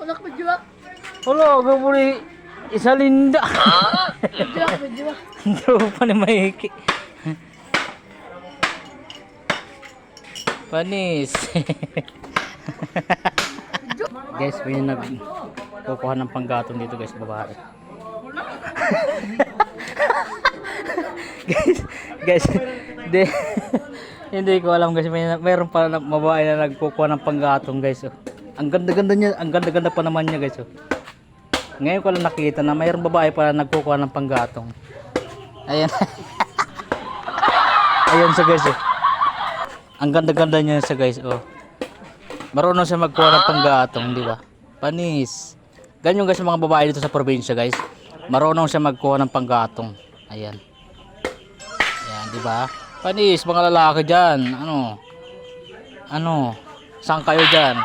Anak medyo. Wala, gabuli. Isa linda. Medyo. Hindi pa ni Maiki. Panis. Guys, may nagkukuha ng panggatong dito guys, babae. guys, hindi ko alam guys, mayroon pa na babae na nagkukuha ng panggatong guys. Oh. Ang ganda-ganda niya, ang ganda-ganda pa naman niya guys. Oh. Ngayon ko lang nakita na mayroong babae pa na nagkukuha ng panggatong. Ayan. Ayan siya guys. Oh. Ang ganda-ganda niya siya guys. Oh. Marunong siya magkuha ng panggatong, di ba? Panis. Ganyan guys mga babae dito sa probinsya guys. Marunong siya magkuha ng panggatong. Ayan. Ayan, di ba? Panis, mga lalaki diyan. Ano? Saan kayo diyan?